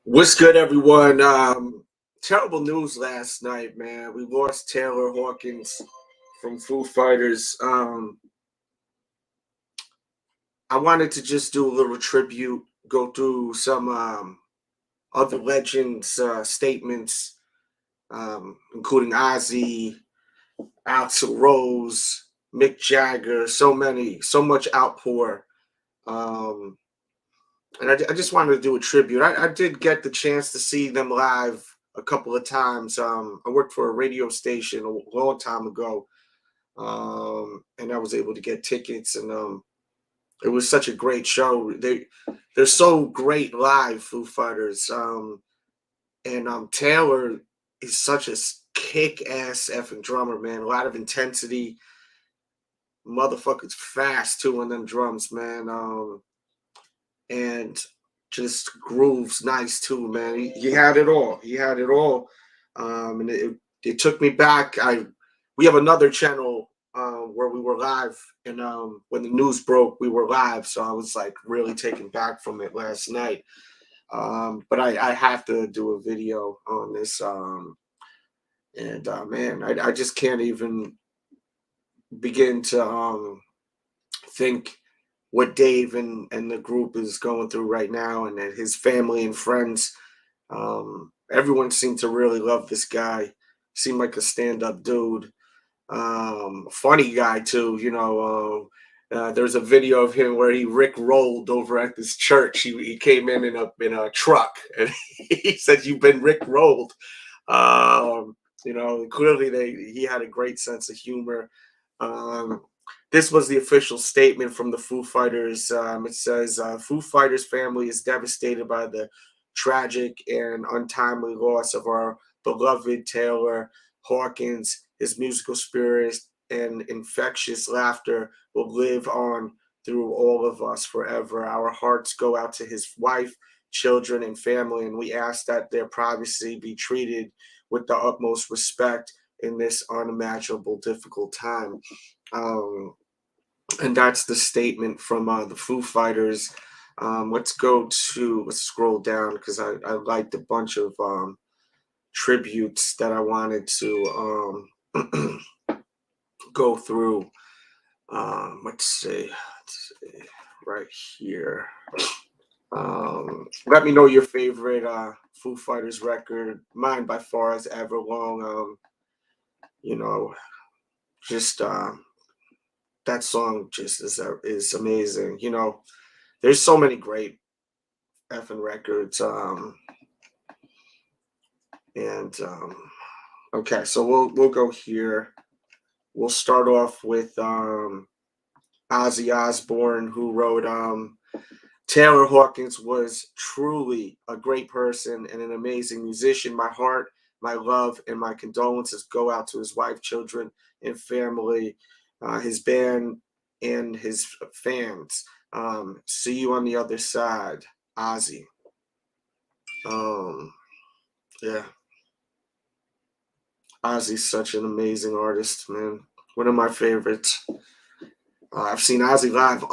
What's good, everyone? Terrible news last night, man. We lost Taylor Hawkins from Foo Fighters. I wanted to just do a little tribute, go through some other legends' statements, including Ozzy, Axl Rose, Mick Jagger. So much outpour. Um, and I just wanted to do a tribute. I did get the chance to see them live a couple of times. I worked for a radio station a long time ago, and I was able to get tickets, and it was such a great show. They're so great live, Foo Fighters, and Taylor is such a kick-ass effing drummer, man. A lot of intensity, motherfuckers fast too on them drums, man. And just grooves nice too, man. He had it all. He had it all. And it took me back. We have another channel where we were live, and when the news broke, we were live. So I was like really taken back from it last night. But I have to do a video on this. And man, I just can't even begin to think what Dave and the group is going through right now, and that his family and friends. Everyone seemed to really love this guy. Seemed like a stand-up dude. Funny guy too. There's a video of him where he Rick rolled over at this church. He came in a truck, and he said, "You've been Rick rolled." Clearly he had a great sense of humor. Um, this was the official statement from the Foo Fighters. It says, Foo Fighters family is devastated by the tragic and untimely loss of our beloved Taylor Hawkins. His musical spirit and infectious laughter will live on through all of us forever. Our hearts go out to his wife, children, and family, and we ask that their privacy be treated with the utmost respect in this unimaginable, difficult time. And that's the statement from the Foo Fighters. Let's scroll down because I liked a bunch of tributes that I wanted to go through. Let's see, right here. Let me know your favorite Foo Fighters record. Mine by far is Everlong. You know, just that song just is amazing. There's so many great effing records. Okay, so we'll go here. We'll start off with Ozzy Osbourne, who wrote Taylor Hawkins was truly a great person and an amazing musician. My heart, my love, and my condolences go out to his wife, children, and family, his band, and his fans. See you on the other side, Ozzy. Yeah. Ozzy's such an amazing artist, man. One of my favorites. I've seen Ozzy live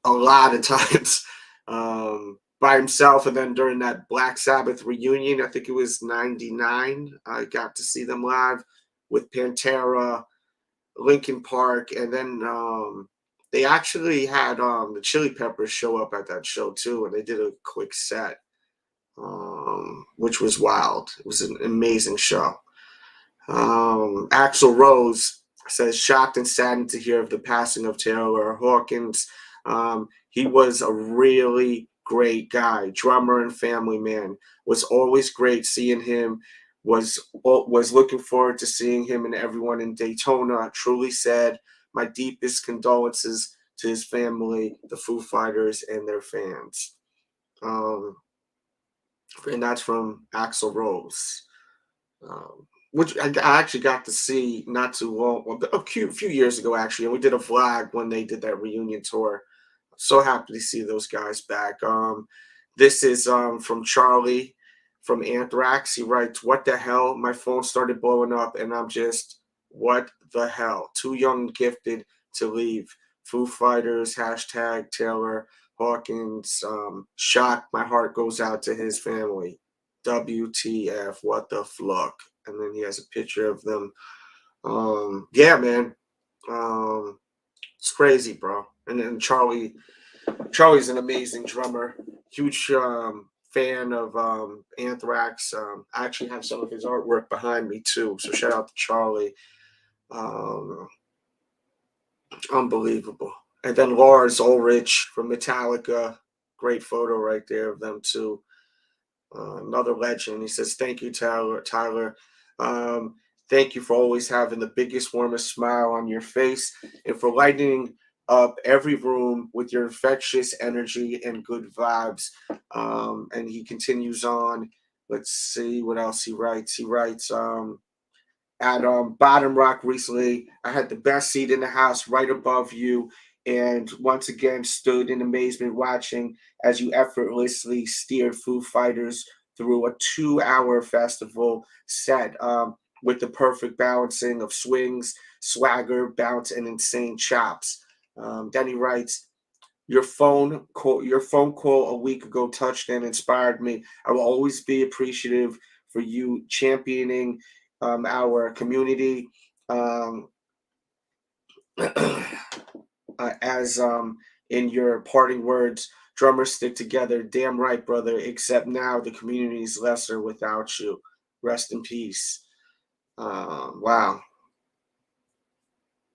a lot of times by himself, and then during that Black Sabbath reunion, I think it was '99, I got to see them live with Pantera, Linkin Park, and then they actually had the Chili Peppers show up at that show too, and they did a quick set, which was wild. It was an amazing show. Axl Rose says, shocked and saddened to hear of the passing of Taylor Hawkins. He was a really great guy, drummer and family man. Was always great seeing him. Was looking forward to seeing him and everyone in Daytona. Truly sad. My deepest condolences to his family, the Foo Fighters, and their fans. And that's from Axl Rose. Which I actually got to see not too long, a few years ago, actually. And we did a vlog when they did that reunion tour. So happy to see those guys back. This is from Charlie from Anthrax. He writes, what the hell? My phone started blowing up, and I'm just, what the hell? Too young and gifted to leave. Foo Fighters, # Taylor Hawkins. Shocked. My heart goes out to his family. WTF, what the fluck? And then he has a picture of them. Yeah, man. It's crazy, bro. And then Charlie's an amazing drummer. Huge fan of Anthrax. I actually have some of his artwork behind me too. So shout out to Charlie. Um, Unbelievable. And then Lars Ulrich from Metallica. Great photo right there of them too. Another legend. He says, "Thank you, Tyler. Um, Thank you for always having the biggest, warmest smile on your face and for lighting up every room with your infectious energy and good vibes." And he continues on. Let's see what else he writes. He writes, at Bottom Rock recently, I had the best seat in the house right above you, and once again stood in amazement watching as you effortlessly steered Foo Fighters through a 2-hour festival set with the perfect balancing of swings, swagger, bounce, and insane chops. Then he writes, your phone call a week ago touched and inspired me. I will always be appreciative for you championing our community. Um, as in your parting words, drummers stick together. Damn right, brother. Except now the community is lesser without you. Rest in peace. Wow.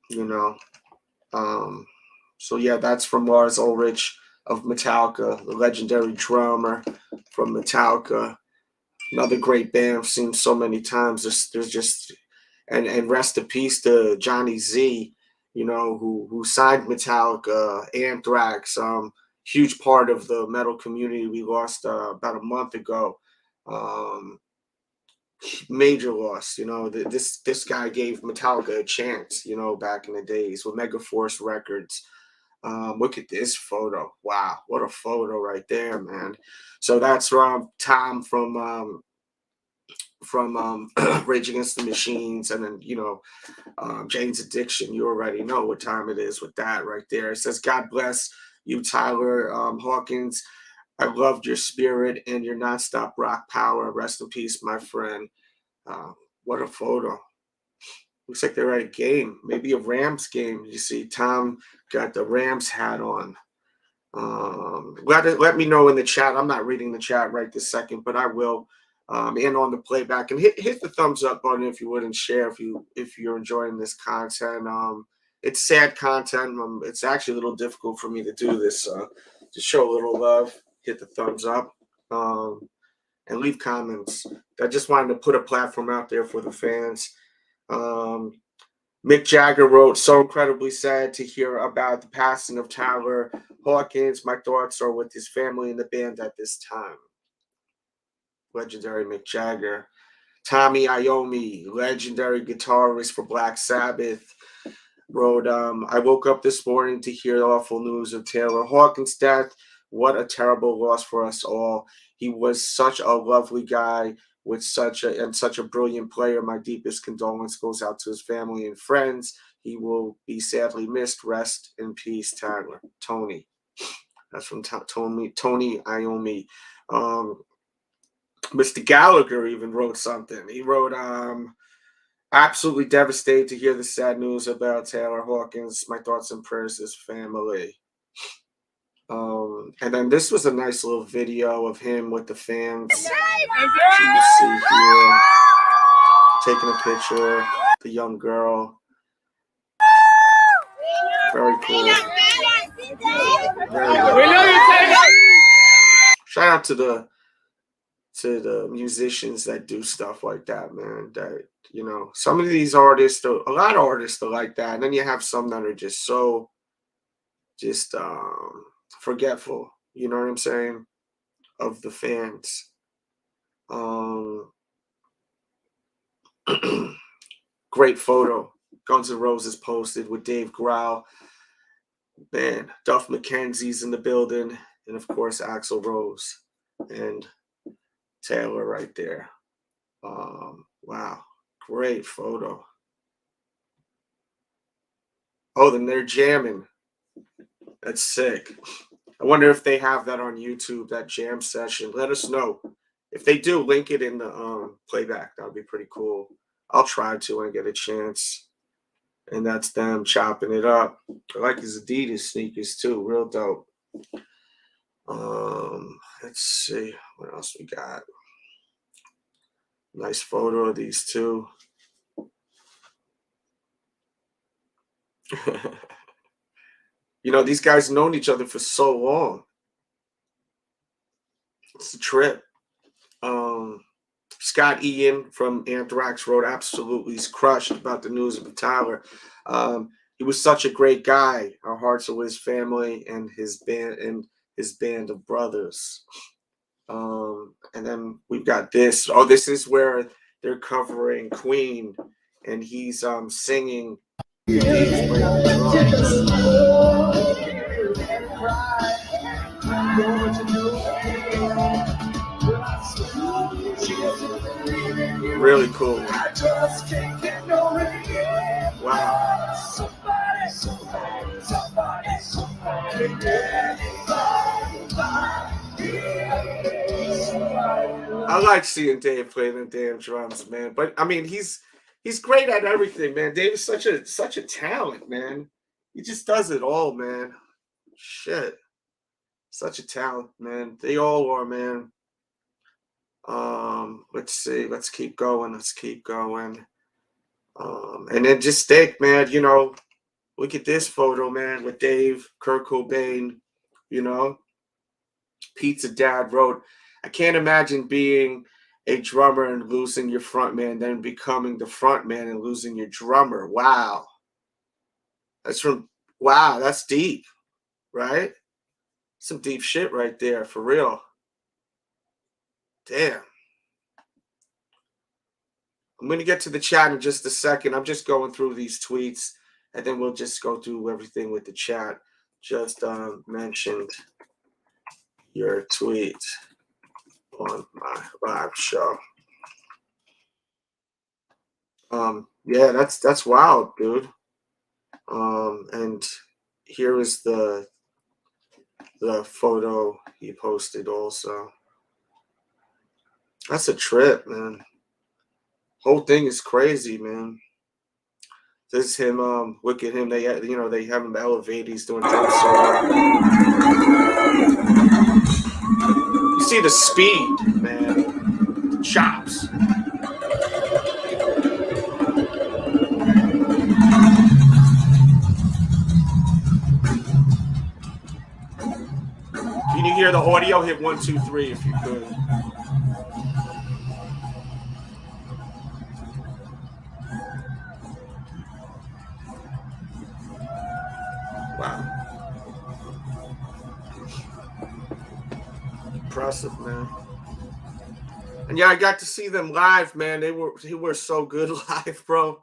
You know. Um, so yeah, that's from Lars Ulrich of Metallica, the legendary drummer from Metallica. Another great band I've seen so many times. There's just and rest in peace to Johnny Z, who signed Metallica, Anthrax, huge part of the metal community we lost about a month ago. Um, Major loss. This guy gave Metallica a chance. Back in the days with Megaforce Records. Look at this photo. Wow, what a photo right there, man. So that's Tom from Rage Against the Machines, and then Jane's Addiction. You already know what time it is with that right there. It says, "God bless you, Tyler Hawkins. I loved your spirit and your nonstop rock power. Rest in peace, my friend." Uh, what a photo. Looks like they're at a game, maybe a Rams game. You see, Tom got the Rams hat on. Let me know in the chat. I'm not reading the chat right this second, but I will. And on the playback, and hit the thumbs up button if you would, and share if you're enjoying this content. It's sad content. It's actually a little difficult for me to do this. To show a little love, hit the thumbs up, and leave comments. I just wanted to put a platform out there for the fans. Mick Jagger wrote, "So incredibly sad to hear about the passing of Tyler Hawkins. My thoughts are with his family and the band at this time." Legendary Mick Jagger. Tommy Iommi, legendary guitarist for Black Sabbath, wrote, "I woke up this morning to hear the awful news of Taylor Hawkins' death. What a terrible loss for us all. He was such a lovely guy with such a brilliant player. My deepest condolence goes out to his family and friends. He will be sadly missed. Rest in peace, Tyler." Tony. That's from Tony Iommi. Mr. Gallagher even wrote something. He wrote, "Absolutely devastated to hear the sad news about Taylor Hawkins. My thoughts and prayers to his family." And then this was a nice little video of him with the fans. You can see here, taking a picture, the young girl. Very cool. Very cool. Shout out to the musicians that do stuff like that, man. That some of these artists, a lot of artists are like that, and then you have some that are just so forgetful. You know what I'm saying? Of the fans. Great photo. Guns N' Roses posted with Dave Grohl. Man, Duff McKenzie's in the building, and of course Axl Rose and Taylor right there. Wow, great photo. Oh, then they're jamming. That's sick. I wonder if they have that on YouTube, that jam session. Let us know If they do, link it in the playback. That would be pretty cool. I'll try to when I get a chance. And that's them chopping it up. I like his Adidas sneakers too, real dope. Let's see what else we got. Nice photo of these two. You know, these guys known each other for so long. It's a trip. Scott Ian from Anthrax wrote absolutely he's crushed about the news of Tyler. He was such a great guy. Our hearts are with his family and his band of brothers. And then we've got this. Oh, this is where they're covering Queen, and he's singing. Really cool. Wow. I like seeing Dave play the damn drums, man. But I mean, he's great at everything, man. Dave is such a talent, man. He just does it all, man. Shit. Such a talent, man. They all are, man. Let's see. Let's keep going. Let's keep going. And then just stick, man. You know, look at this photo, man, with Dave, Kurt Cobain. You know, Pizza Dad wrote, "I can't imagine being a drummer and losing your front man, then becoming the front man and losing your drummer." Wow. Wow, that's deep, right? Some deep shit right there, for real. Damn. I'm going to get to the chat in just a second. I'm just going through these tweets, and then we'll just go through everything with the chat. Just mentioned your tweet on my live show. Yeah, that's wild, dude. And here is the photo he posted also. That's a trip, man. Whole thing is crazy, man. This is him. Look at him. They have him elevate. He's doing drum solo. You see the speed, man. The chops. Can you hear the audio? Hit 1, 2, 3 if you could. Wow. Impressive, man. And yeah, I got to see them live, man. They were so good live, bro.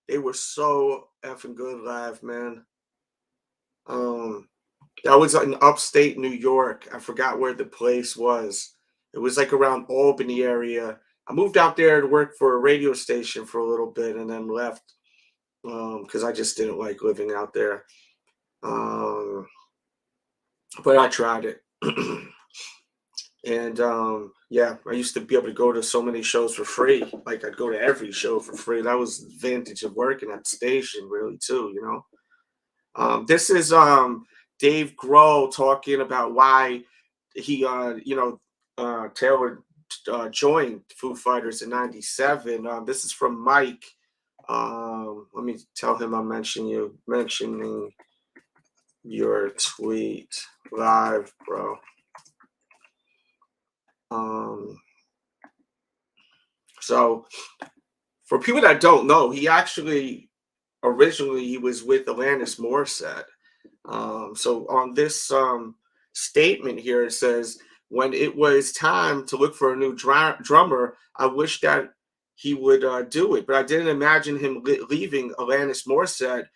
They were so effing good live, man. That was in upstate New York. I forgot where the place was. It was like around Albany area. I moved out there to work for a radio station for a little bit and then left because I just didn't like living out there. But I tried it. And yeah, I used to be able to go to so many shows for free. Like I'd go to every show for free. That was the advantage of working at the station, really, too, you know. This is Dave Grohl talking about why he Taylor joined Foo Fighters in '97. This is from MICK. Let me tell him I'm mentioning your tweet live, bro. So for people that don't know, he actually originally he was with Alanis Morissette. So on this statement here, it says, when it was time to look for a new drummer, I wish that he would do it. But I didn't imagine him leaving Alanis Morissette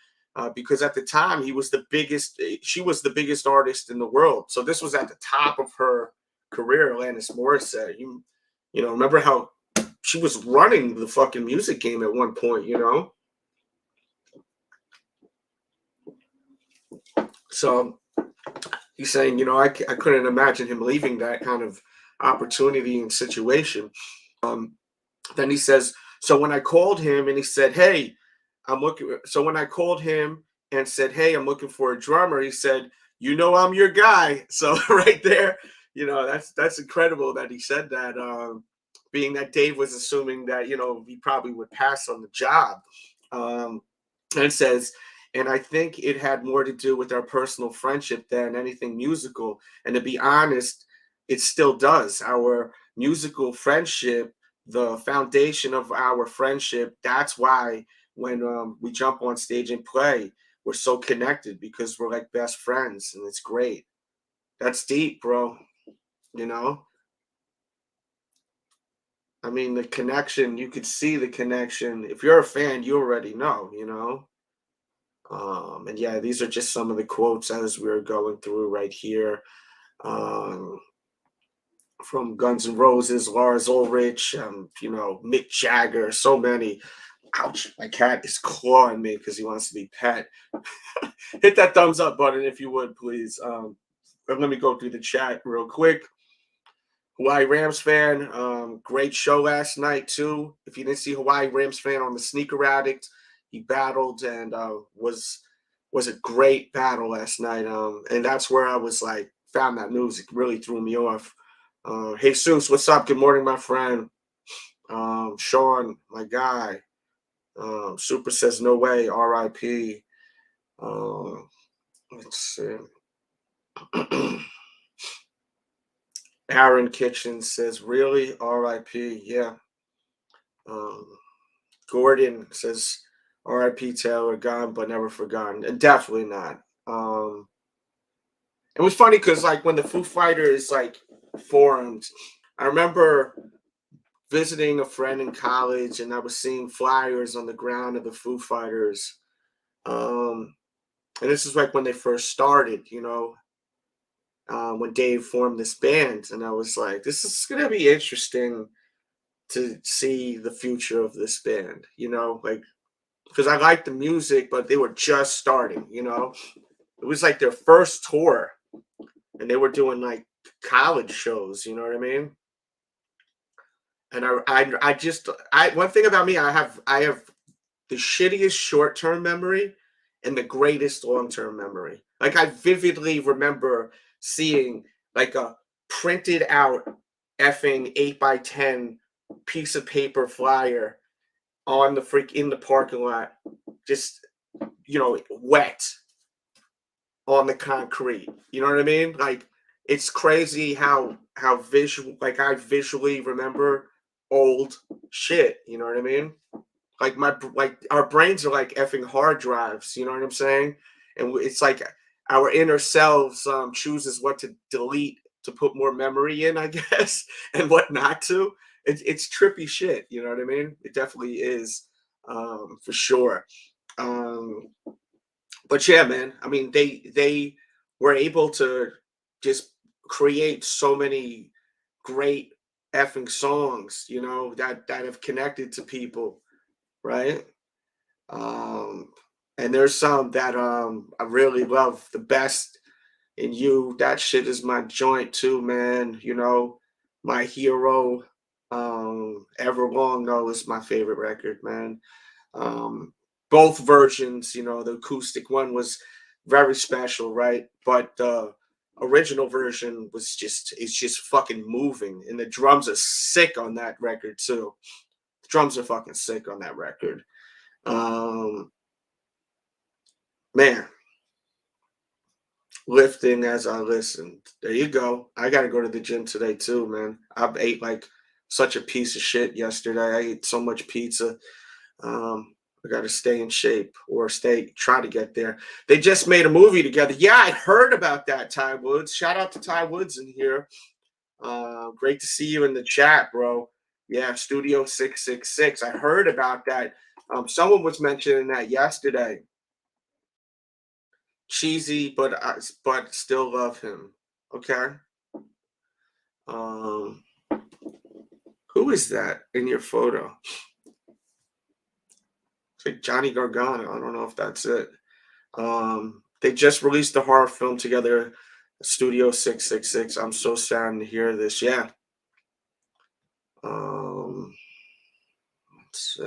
because at the time she was the biggest artist in the world. So this was at the top of her career, Alanis Morissette. You know, remember how she was running the fucking music game at one point, you know? So he's saying, you know, I couldn't imagine him leaving that kind of opportunity and situation. Then he says, so when I called him and he said, hey, I'm looking. So when I called him and said, hey, I'm looking for a drummer, he said, you know, I'm your guy. So right there, you know, that's incredible that he said that. Being that Dave was assuming that, you know, he probably would pass on the job. Um, and says, and I think it had more to do with our personal friendship than anything musical. And to be honest, it still does. Our musical friendship, the foundation of our friendship, that's why when we jump on stage and play, we're so connected because we're like best friends and it's great. That's deep, bro. You know, I mean, the connection, you could see the connection. If you're a fan, you already know, you know. And yeah, these are just some of the quotes as we're going through right here. Um, from Guns N' Roses, Lars Ulrich, you know, Mick Jagger, so many. Ouch, my cat is clawing me because he wants to be pet. Hit that thumbs up button if you would, please. But let me go through the chat real quick. Hawaii Rams fan, great show last night too. If you didn't see Hawaii Rams fan on the Sneaker Addict, he battled and was a great battle last night. And that's where I was like, found that music really threw me off. Jesus, what's up? Good morning, my friend. Sean, my guy. Super says no way. R.I.P. Let's see. Aaron Kitchen says, really? R.I.P. Yeah. Um, Gordon says, R.I.P. Taylor, gone but never forgotten. And definitely not. It was funny because, like, when the Foo Fighters, like, formed, I remember visiting a friend in college and I was seeing flyers on the ground of the Foo Fighters. And this is like when they first started, you know, when Dave formed this band. And I was like, this is going to be interesting to see the future of this band, you know, like, because I liked the music, but they were just starting, you know. It was like their first tour and they were doing like college shows, you know what I mean? And I just one thing about me, I have the shittiest short-term memory and the greatest long-term memory. Like I vividly remember seeing like a printed out effing 8x10 piece of paper flyer on the freak in the parking lot, just you know, wet on the concrete. You know what I mean? Like it's crazy how visual like I visually remember old shit. You know what I mean? Like like our brains are like effing hard drives. You know what I'm saying? And it's like our inner selves chooses what to delete to put more memory in, I guess, and what not to. It's trippy shit. You know what I mean? It definitely is, for sure. Um, but yeah, man. I mean, they were able to just create so many great effing songs, you know, that have connected to people, right? Um, and there's some that I really love. The Best in You, that shit is my joint too, man. You know, My Hero, Everlong though is my favorite record, man. Um, both versions, you know, the acoustic one was very special, right? But the original version was just it's just fucking moving, and the drums are sick on that record too. The drums are fucking sick on that record. Um, man, lifting as I listened. There you go. I got to go to the gym today too, man. I ate like such a piece of shit yesterday. I ate so much pizza. I got to stay in shape or try to get there. They just made a movie together. Yeah, I heard about that, Ty Woods. Shout out to Ty Woods in here. Great to see you in the chat, bro. Yeah, Studio 666. I heard about that. Someone was mentioning that yesterday. Cheesy, but still love him. Okay. Um, who is that in your photo? It's like Johnny Gargano. I don't know if that's it. They just released the horror film together, Studio 666. I'm so sad to hear this. Yeah. Let's,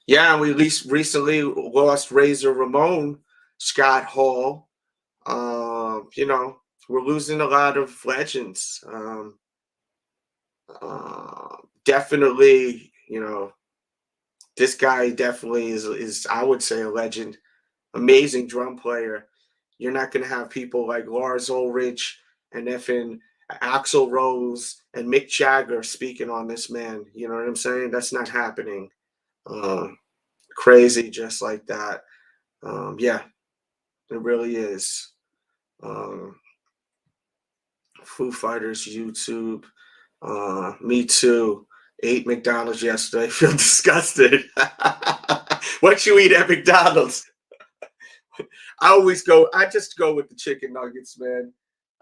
yeah, we at least recently lost Razor Ramon, Scott Hall. You know, we're losing a lot of legends. Definitely, you know, this guy definitely is I would say a legend. Amazing drum player. You're not gonna have people like Lars Ulrich and effing Axl Rose and Mick Jagger speaking on this man. You know what I'm saying? That's not happening. Um, Crazy, just like that. Yeah, it really is. Um, Foo Fighters YouTube. Me too. Ate McDonald's yesterday. Feel disgusted. What you eat at McDonald's? I just go with the chicken nuggets, man.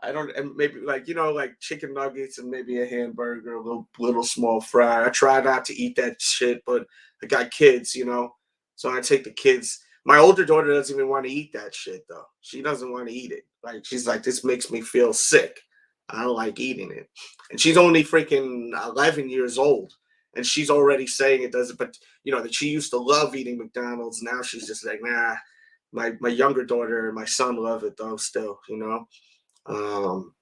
I don't, and maybe like, you know, like chicken nuggets and maybe a hamburger, a little small fry. I try not to eat that shit, but I got kids, you know, so I take the kids. My older daughter doesn't even want to eat that shit though. She doesn't want to eat it. Like she's like, this makes me feel sick. I don't like eating it. And she's only freaking 11 years old. And she's already saying it doesn't, but you know, that she used to love eating McDonald's. Now she's just like, nah. My younger daughter and my son love it though, still, you know. Um,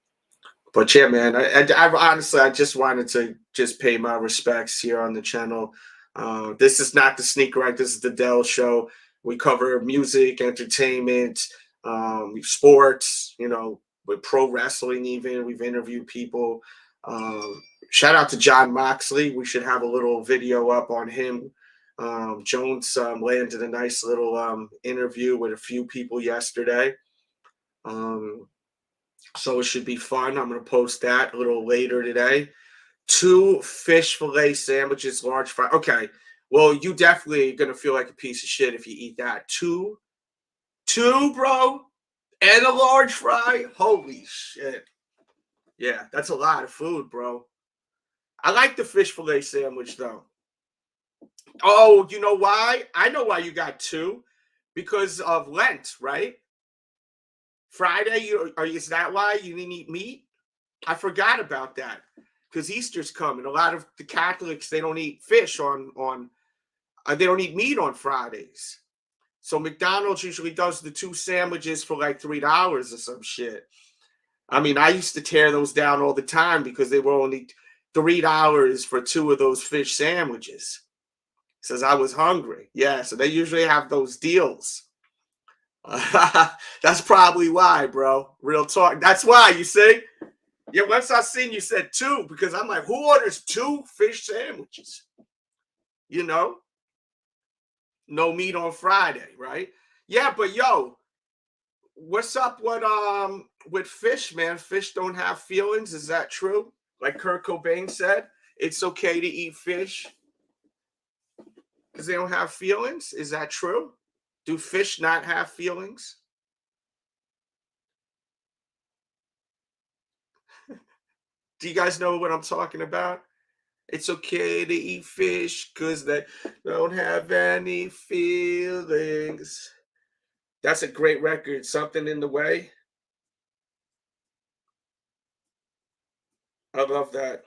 but yeah, man, I honestly I just wanted to just pay my respects here on the channel. This is not the Sneak Rack. This is the Dell Show. We cover music, entertainment, sports. You know, with pro wrestling. Even we've interviewed people. Um, Shout out to John Moxley. We should have a little video up on him. Jones landed a nice little interview with a few people yesterday. Um, so it should be fun. I'm going to post that a little later today. 2 fish fillet sandwiches, large fry. Okay. Well, you definitely going to feel like a piece of shit if you eat that. Two, bro, and a large fry. Holy shit. Yeah, that's a lot of food, bro. I like the fish fillet sandwich, though. Oh, you know why? I know why you got 2. Because of Lent, right? Friday, is that why you didn't eat meat? I forgot about that because Easter's coming. A lot of the Catholics they don't eat fish on they don't eat meat on Fridays. So McDonald's usually does the 2 sandwiches for like $3 or some shit. I mean, I used to tear those down all the time because they were only $3 for 2 of those fish sandwiches. Says I was hungry. Yeah, so they usually have those deals. That's probably why, bro. Real talk. That's why, you see? Yeah, once I seen you said 2, because I'm like, who orders 2 fish sandwiches? You know? No meat on Friday, right? Yeah, but yo, what's up with fish, man? Fish don't have feelings. Is that true? Like Kurt Cobain said, it's okay to eat fish because they don't have feelings. Is that true? Do fish not have feelings? Do you guys know what I'm talking about? It's okay to eat fish because they don't have any feelings. That's a great record. Something in the Way. I love that.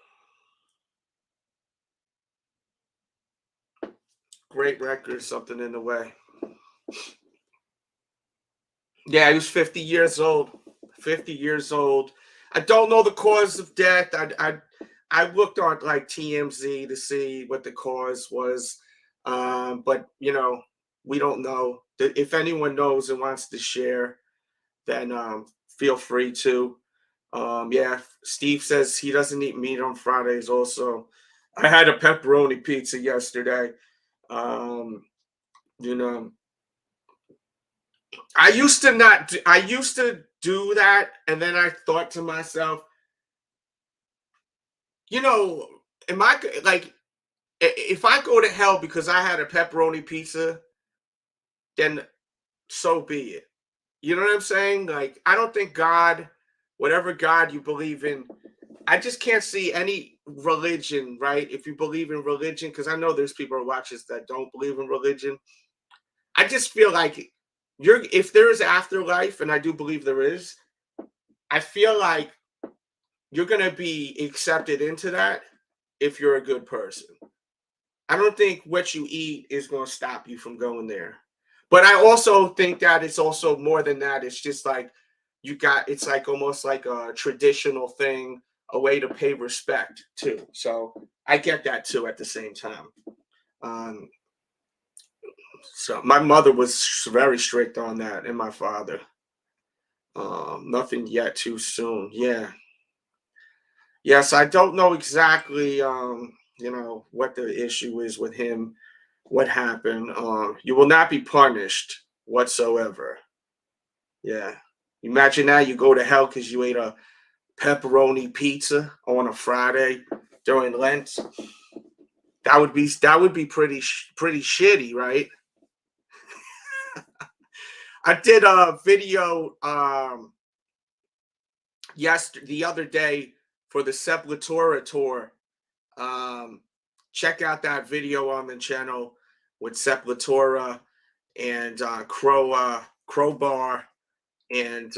Great record. Something in the Way. Yeah, he was 50 years old. 50 years old. I don't know the cause of death. I looked on like TMZ to see what the cause was. But you know, we don't know. If anyone knows and wants to share, then feel free to. Yeah, Steve says he doesn't eat meat on Fridays. Also, I had a pepperoni pizza yesterday. Um, you know, I used to not. I used to do that, and then I thought to myself, you know, am I like if I go to hell because I had a pepperoni pizza, then so be it. You know what I'm saying? Like, I don't think God, whatever God you believe in, I just can't see any religion, right? If you believe in religion, because I know there's people who watch this that don't believe in religion. I just feel like if there is afterlife, and I do believe there is, I feel like you're gonna be accepted into that. if you're a good person. I don't think what you eat is going to stop you from going there. But I also think that it's also more than that. It's just like it's like almost like a traditional thing, a way to pay respect too. So I get that too at the same time. Um, so my mother was very strict on that, and my father. Nothing yet too soon. Yeah. Yes, I don't know exactly, what the issue is with him, what happened. You will not be punished whatsoever. Yeah. Imagine that you go to hell because you ate a pepperoni pizza on a Friday during Lent. That would be pretty shitty, right? I did a video the other day for the Sepultura tour. Um, Check out that video on the channel with Sepultura and Crowbar, and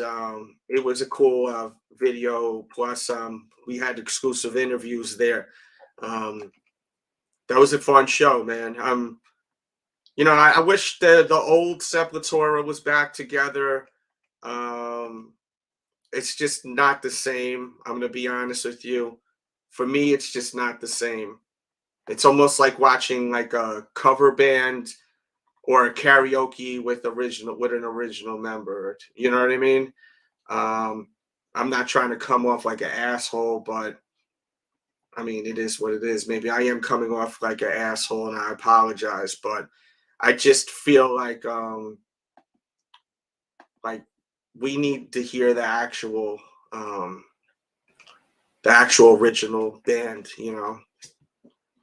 it was a cool video. Plus, we had exclusive interviews there. Um, that was a fun show, man. I wish the old Sepultura was back together. Um, it's just not the same. I'm gonna be honest with you. For me, it's just not the same. It's almost like watching like a cover band or a karaoke with an original member. You know what I mean? Um, I'm not trying to come off like an asshole, but I mean it is what it is. Maybe I am coming off like an asshole, and I apologize, but I just feel like we need to hear um the actual original band,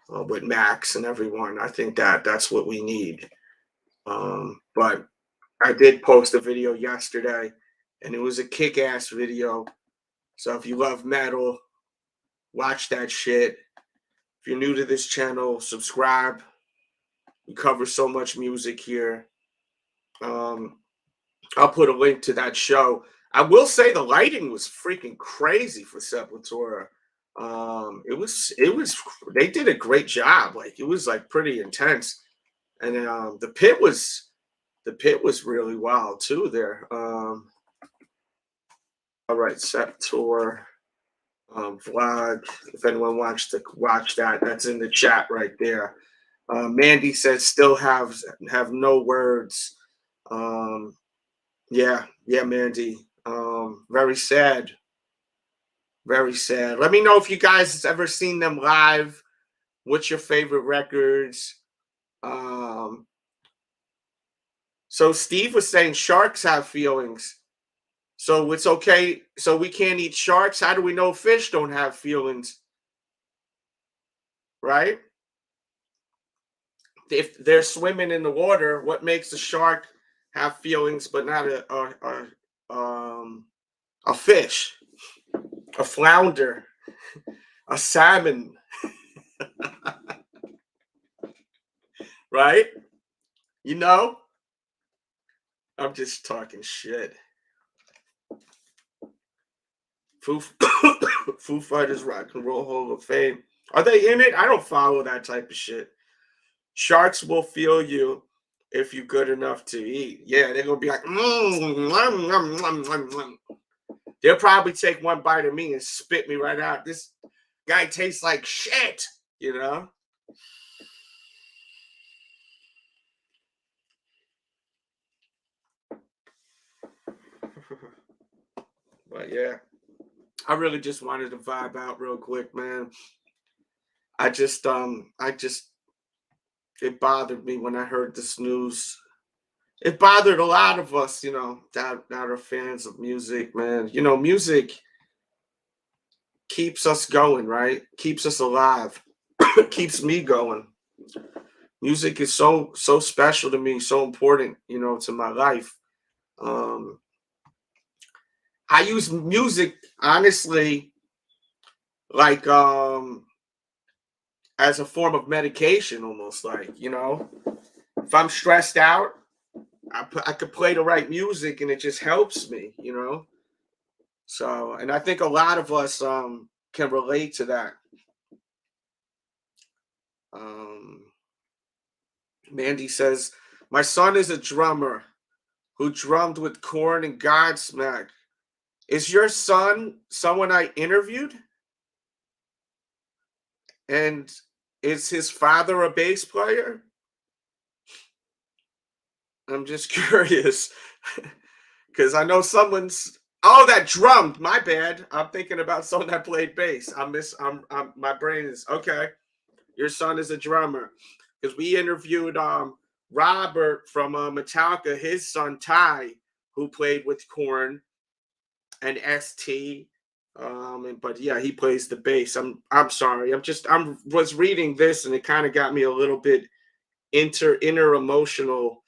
with Max and everyone. I think that's what we need. But I did post a video yesterday, and it was a kick-ass video. So if you love metal, watch that shit. If you're new to this channel, subscribe. We cover so much music here. Um, I'll put a link to that show. I will say the lighting was freaking crazy for Sepultura. It was they did a great job. Like it was like pretty intense, and the pit was really wild too there. All right, Sepultura vlog. If anyone wants to watch that, that's in the chat right there. Mandy says still have no words. Yeah, Mandy. Very sad. Very sad. Let me know if you guys ever seen them live. What's your favorite records? Um, so Steve was saying sharks have feelings. So it's okay. So we can't eat sharks. How do we know fish don't have feelings? Right? If they're swimming in the water, what makes a shark have feelings but not a fish, a flounder, a salmon, right? You know, I'm just talking shit. Foo, Foo Fighters Rock and Roll Hall of Fame. Are they in it? I don't follow that type of shit. Sharks will feel you if you're good enough to eat. Yeah, they're gonna be like, they'll probably take one bite of me and spit me right out. This guy tastes like shit, you know? But yeah, I really just wanted to vibe out real quick, man. I just it bothered me when I heard this news. It bothered a lot of us, that are fans of music, man. Music keeps us going, right? Keeps us alive. Keeps me going. Music is so special to me, so important, to my life. Um, I use music honestly like as a form of medication, almost like, if I'm stressed out, I could play the right music and it just helps me. So, and I think a lot of us can relate to that. Mandy says, my son is a drummer who drummed with Korn and Godsmack. Is your son someone I interviewed? And is his father a bass player? I'm just curious. Because I know someone's, oh, that drummed. My bad. I'm thinking about someone that played bass. My brain is okay. Your son is a drummer. Because we interviewed Robert from Metallica, his son Ty, who played with Korn and ST. But yeah, he plays the bass. I'm sorry. I'm was reading this and it kind of got me a little bit inner emotional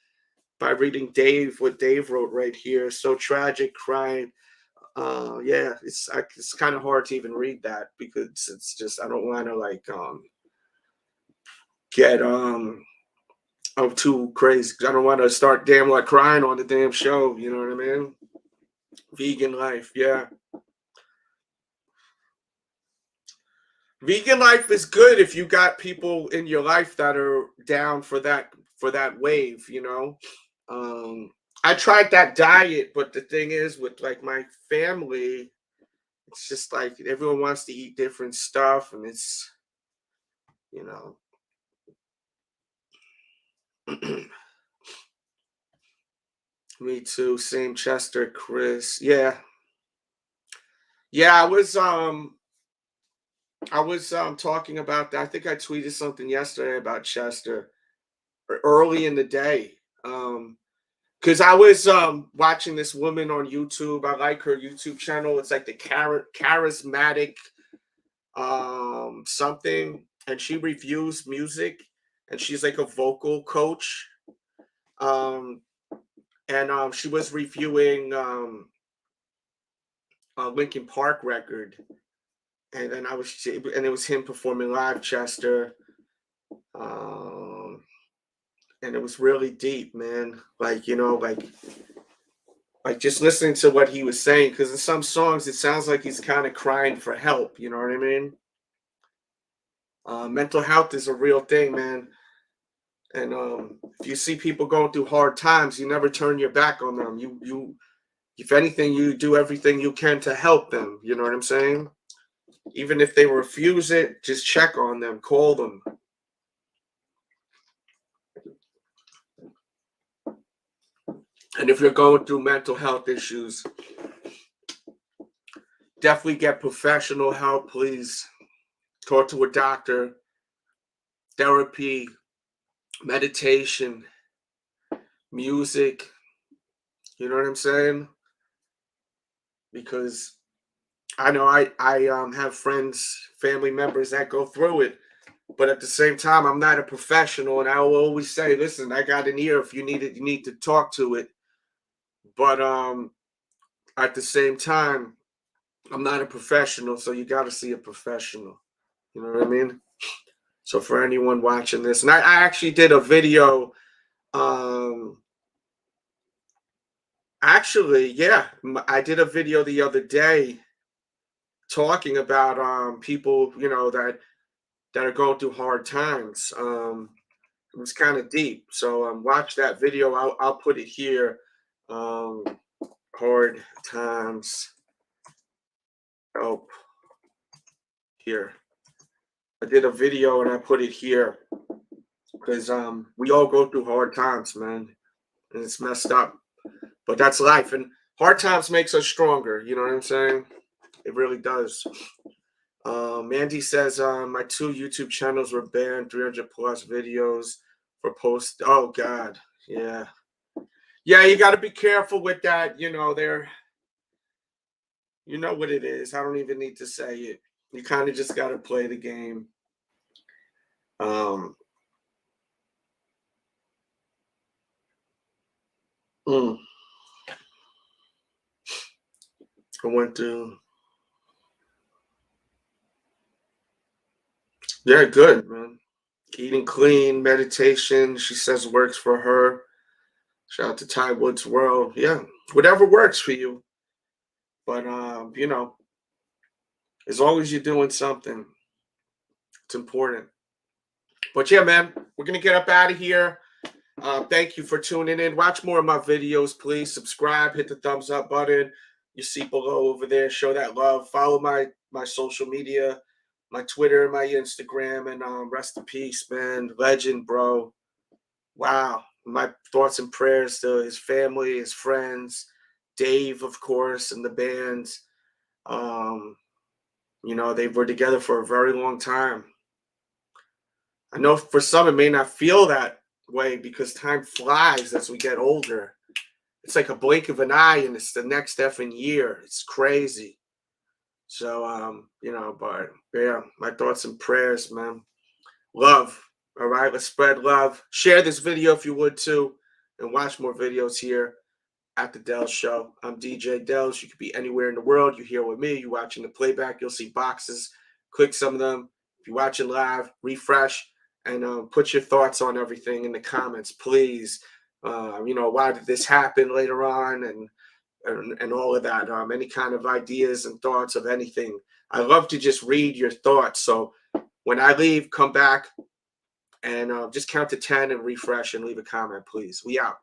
by reading what Dave wrote right here. So tragic, crying. Yeah, it's kind of hard to even read that because it's just I don't want to like get I'm too crazy. I don't want to start damn like crying on the damn show. You know what I mean? Vegan life, yeah. Vegan life is good if you got people in your life that are down for that wave, you know. I tried that diet, but the thing is with like my family, it's just like everyone wants to eat different stuff and it's you know. Me too, same Chester, Chris. Yeah. Yeah, I was talking about that. I think I tweeted something yesterday about Chester early in the day. Because I was watching this woman on YouTube. I like her YouTube channel. It's like the charismatic something, and she reviews music, and she's like a vocal coach. Um, and she was reviewing a Linkin Park record, and then and it was him performing live, Chester. Um, and it was really deep, man. Like like just listening to what he was saying, because in some songs it sounds like he's kind of crying for help. You know what I mean? Mental health is a real thing, man. And if you see people going through hard times, you never turn your back on them. If anything, you do everything you can to help them. You know what I'm saying? Even if they refuse it, just check on them, call them. And if you're going through mental health issues, definitely get professional help, please. Talk to a doctor, therapy, meditation, music. You know what I'm saying? Because I know I have friends, family members that go through it, but at the same time, I'm not a professional, and I will always say, listen, I got an ear. If you need it, you need to talk to it. But at the same time, I'm not a professional, so you got to see a professional. You know what I mean? So for anyone watching this, and I actually did a video. Actually, yeah, I did a video the other day talking about people, that are going through hard times. It was kind of deep. So watch that video. I'll put it here. Um, hard times help here. I did a video and I put it here because we all go through hard times, man, and it's messed up. But that's life, and hard times makes us stronger. You know what I'm saying? It really does. Mandy says my 2 YouTube channels were banned, 300 plus videos for post. Oh God, yeah, yeah. You got to be careful with that. You know what it is. I don't even need to say it. You kind of just got to play the game. Um, mm, I went to. Yeah, good man. Eating clean, meditation. She says works for her. Shout out to Ty Woods World. Yeah, whatever works for you. But as long as you're doing something, it's important. But yeah, man, we're gonna get up out of here. Thank you for tuning in. Watch more of my videos, please. Subscribe, hit the thumbs up button. You see below over there. Show that love. Follow my social media, my Twitter, my Instagram, and rest in peace, man. Legend, bro. Wow. My thoughts and prayers to his family, his friends, Dave, of course, and the band. Um, they were together for a very long time. I know for some it may not feel that way because time flies as we get older. It's like a blink of an eye and it's the next effing year. It's crazy. So but yeah, my thoughts and prayers, man. Love. All right, let's spread love. Share this video if you would too, and watch more videos here at the Dells Show. I'm DJ Dells. You could be anywhere in the world. You're here with me. You're watching the playback. You'll see boxes. Click some of them. If you're watching live, refresh and put your thoughts on everything in the comments, please. Why did this happen later on, and all of that. Any kind of ideas and thoughts of anything. I love to just read your thoughts. So when I leave, come back and just count to 10 and refresh and leave a comment, please. We out.